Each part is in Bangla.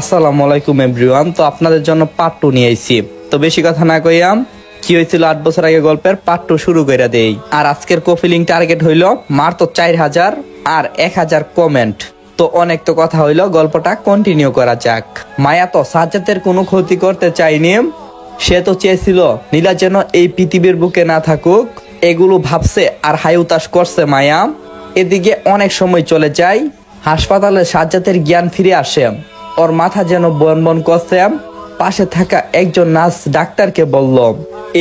আসসালামু আলাইকুম এভরিওয়ান। তো আপনাদের জন্য পার্ট 2 নিয়ে আইছি। তো বেশি কথা না কইয়াম, কি হয়েছিল 8 বছর আগে গল্পের পার্ট 2 শুরু করে দেই। আর আজকের কপিলিং টার্গেট হইল মার তো 4000 আর 1000 কমেন্ট। তো অনেক তো কথা হইলো, গল্পটা কন্টিনিউ করা যাক। মায়া তো সাজ্জাদের কোনো ক্ষতি করতে চায়নি। সে তো চেয়েছিল নীলা যেন এই পৃথিবীর বুকে না থাকুক। এগুলো ভাবছে আর হাইউতাস করছে মায়া। এদিকে অনেক সময় চলে যায়, হাসপাতালে সাজ্জাদের জ্ঞান ফিরে আসে। ওর মাথা যেন বন বন করছে। পাশে থাকা একজন নার্স ডাক্তারকে বলল,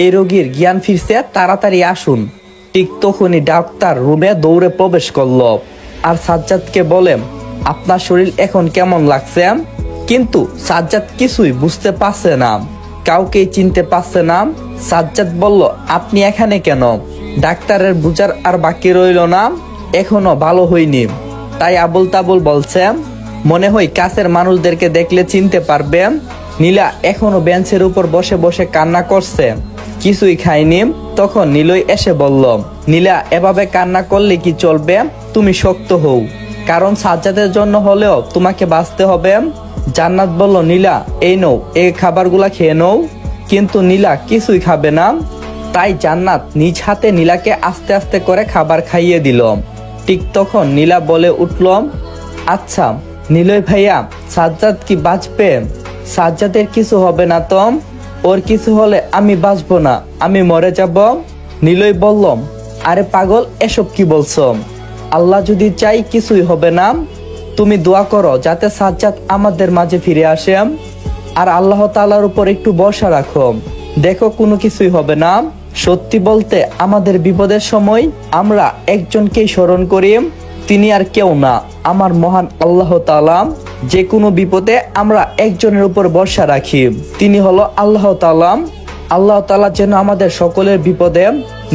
এই রোগীর জ্ঞান ফিরছে, তাড়াতাড়ি আসুন। ঠিক তখনই ডাক্তার রুমে দৌড়ে প্রবেশ করলো আর সাজ্জাদকে বলে, আপনার শরীর এখন কেমন লাগছে? কিন্তু সাজ্জাদ কিছুই বুঝতে পারছে না, কাউকেই চিনতে পারছে না। সাজ্জাদ বলল, আপনি এখানে কেন? ডাক্তারের বুঝার আর বাকি রইল না, এখনো ভালো হয়নি, তাই আবুল তাবুল বলছে। মনে হয় কাছের মানুষদেরকে দেখলে চিনতে পারবে। নীলা এখনো বেঞ্চের উপর বসে বসে কান্না করছে, কিছুই খায়নি। তখন নীলই এসে বলল, নীলা এভাবে কান্না করলে কি চলবে? তুমি শক্ত হও, কারণ সাজ্জাদের জন্য হলেও তোমাকে বাঁচতে হবে। জান্নাত বলল, নীলা এই নও, এই খাবারগুলা খেয়ে নও। কিন্তু নীলা কিছুই খাবে না, তাই জান্নাত নিজ হাতে নীলাকে আস্তে আস্তে করে খাবার খাইয়ে দিল। ঠিক তখন নীলা বলে উঠল, আচ্ছা নীলয় ভাইয়া, সাজ্জাদ কি বাঁচবে? সাজ্জাদের কিছু হবে না তো? ওর কিছু হলে আমি বাঁচবো না, আমি মরে যাব। নীলয় বলল, আরে পাগল, এসব কি বলছো? আল্লাহ যদি চাই কিছুই হবে না। তুমি দোয়া করো যাতে সাজ্জাদ আমাদের মাঝে ফিরে আসে, আর আল্লাহ তাআলার উপর একটু ভরসা রাখো, দেখো কোনো কিছুই হবে না। সত্যি বলতে আমাদের বিপদের সময় আমরা একজনকেই স্মরণ করি, তিনি আর কেউ না, আমার মহান আল্লাহ তাআলা। যে কোনো বিপদে আমরা একজনের উপর ভরসা রাখি, তিনি হলো আল্লাহ তাআলা। আল্লাহ তাআলা যেন আমাদের সকলের বিপদে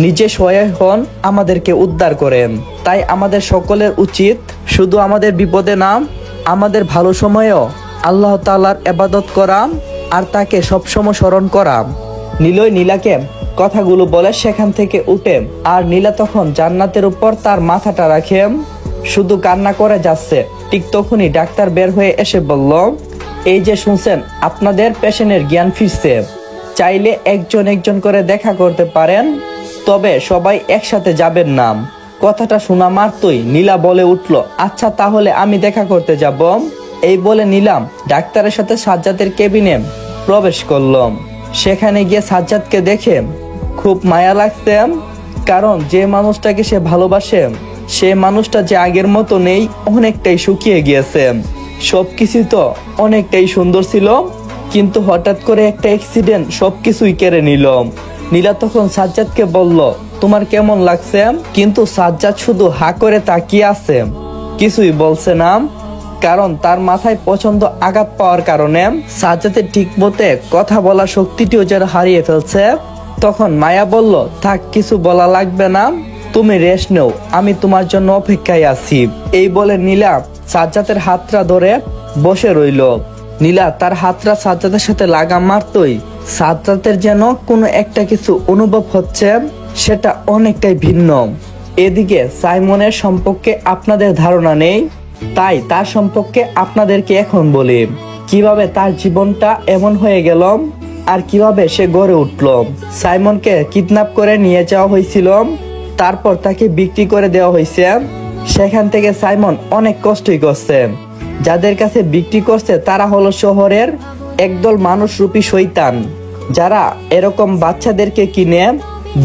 নিজে সহায় হন, আমাদেরকে উদ্ধার করেন। তাই আমাদের সকলের উচিত শুধু আমাদের বিপদে না, আমাদের ভালো সময়েও আল্লাহ তাআলার ইবাদত করা আর তাকে সবসময় স্মরণ করা। নীলয় নীলাকে কথাগুলো বলে সেখান থেকে উঠে, আর নীলা তখন জান্নাতের উপর তার মাথাটা রাখে, শুধু কান্না করে যাচ্ছে। ঠিক তখনই ডাক্তার বের হয়ে এসে বলল, এই যে শুনছেন, আপনাদের পেশেন্টের জ্ঞান ফিরছে, চাইলে একজন একজন করে দেখা করতে পারেন, তবে সবাই একসাথে যাবেন না। কথাটা শোনা মাত্রই নীলা বলে উঠল, আচ্ছা তাহলে আমি দেখা করতে যাব। এই বলে নীলা ডাক্তারের সাথে সাজ্জাদের কেবিনে প্রবেশ করলাম। সেখানে গিয়ে সাজ্জাদকে দেখে খুব মায়া লাগছে, কারণ যে মানুষটাকে সে ভালোবাসে সে মানুষটা যে আগের মতো নেই, অনেকটাই শুকিয়ে গিয়েছে। সবকিছু তো অনেকটাই সুন্দর ছিল, কিন্তু হঠাৎ করে একটা অ্যাক্সিডেন্ট সবকিছুই কেড়ে নিল। নীলা তখন সাজ্জাদকে বলল, তোমার কেমন লাগছে? কিন্তু সাজ্জাদ শুধু হা করে তাকিয়ে আছে, কিছুই বলছে না, কারণ তার মাথায় প্রচন্ড আঘাত পাওয়ার কারণে সাজ্জাদের ঠিক মতে কথা বলার শক্তিটিও যেন হারিয়ে ফেলছে। তখন মায়া বলল, থাক, কিছু বলা লাগবে না, তুমি রেস্ট নাও, আমি তোমার জন্য অপেক্ষায় আছি। এই বলে নীলা সাজ্জাদের হাতটা ধরে বসে রইল। নীলা তার হাতটা সাজ্জাদের সাথে লাগা মারতই সাজ্জাদের যেন কোনো একটা কিছু অনুভব হচ্ছে, সেটা অনেকটাই ভিন্ন। এদিকে সাইমনের সম্পর্কে আপনাদের ধারণা নেই, তাই তার সম্পর্কে আপনাদেরকে এখন বলি, কিভাবে তার জীবনটা এমন হয়ে গেল আর কিভাবে সে গড়ে উঠল। সাইমনকে কিডন্যাপ করে নিয়ে যাওয়া হয়েছিল, তারপর তাকে বিক্রি করে দেওয়া হয়েছে। সেখান থেকে সাইমন অনেক কষ্টই করছে। যাদের কাছে বিক্রি করছে তারা হলো শহরের একদল মানুষরূপী শয়তান, যারা এরকম বাচ্চাদেরকে কিনে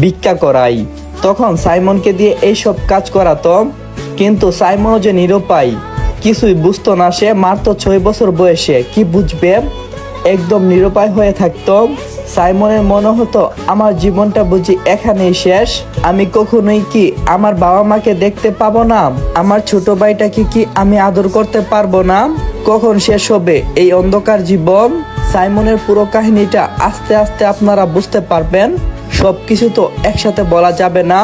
ভিক্ষা করায়। তখন সাইমনকে দিয়ে এইসব কাজ করাতো, কিন্তু সাইমনও যে নিরুপায়, কিছুই বুঝতো না। সে মাত্র 6 বছর বয়সে কি বুঝবে, একদম নিরুপায় হয়ে থাকতো। সাইমনের মনে হতো, আমার জীবনটা বুঝি এখানেই শেষ, আমি কখনোই কি আমার বাবা মাকে দেখতে পাবো না, আমার ছোট ভাইটাকে কি আমি আদর করতে পারবো না, কখন শেষ হবে এই অন্ধকার জীবন। সাইমনের পুরো কাহিনীটা আস্তে আস্তে আপনারা বুঝতে পারবেন। সবকিছু তো একসাথে বলা যাবে না,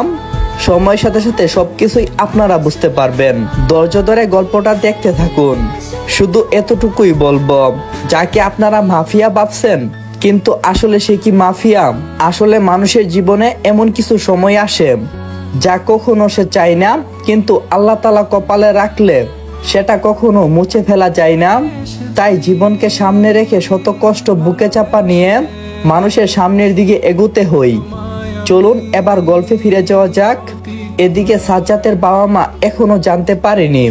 সময়ের সাথে সাথে সবকিছুই আপনারা বুঝতে পারবেন। ধৈর্য ধরে গল্পটা দেখতে থাকুন। শুধু এতটুকুই বলবো, যাকে আপনারা মাফিয়া ভাবছেন, কিন্তু আসলে সে কি মাফিয়া? আসলে মানুষের জীবনে এমন কিছু সময় আসে যা কখনো সে চায় না, কিন্তু আল্লাহ তাআলা কপালে রাখলে সেটা কখনো মুছে ফেলা যায় না। তাই জীবনকে সামনে রেখে শত কষ্ট বুকে চাপা নিয়ে মানুষের সামনের দিকে এগোতে হই। চলুন এবার গল্পে ফিরে যাওয়া যাক। এদিকে সাজ্জাদের বাবা মা এখনো জানতে পারেনি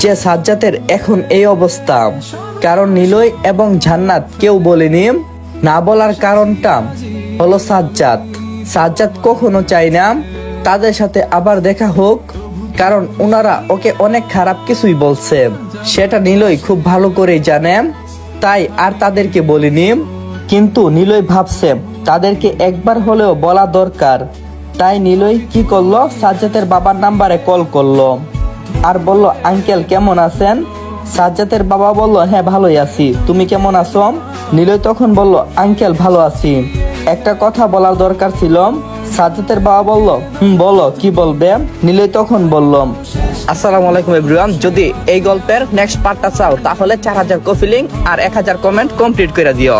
যে সাজ্জাদের এখন এই অবস্থা, কারণ নিলয় এবং জান্নাত কেউ বলেনি। না বলার কারণটা হলো সাজ্জাদ কখনো চায় না তাদের সাথে আবার দেখা হোক, কারণ ওনারা ওকে অনেক খারাপ কিছুই বলছে, সেটা নিলয় খুব ভালো করেই জানে। তাই আর তাদেরকে বলিনি। কিন্তু নিলয় ভাবছে তাদেরকে একবার হলেও বলা দরকার। তাই নিলয় কি করলো, সাজ্জাদের বাবার নাম্বারে কল করলো আর বলল, আঙ্কেল কেমন আছেন? সাজ্জাদের বাবা বলল, হ্যাঁ ভালোই আছি, তুমি কেমন আছো? নিলয় তখন বলল, আঙ্কেল ভালো আছি, একটা কথা বলার দরকার ছিল। সাজ্জাদের বাবা বলল, বলো কি বলবে? নিলয় তখন বলল, আসসালামু আলাইকুম এভরিওয়ান, যদি এই গল্পের নেক্সট পার্টটা চাও তাহলে 4000 কপি লিংক আর 1000 কমেন্ট কমপ্লিট করে দিও।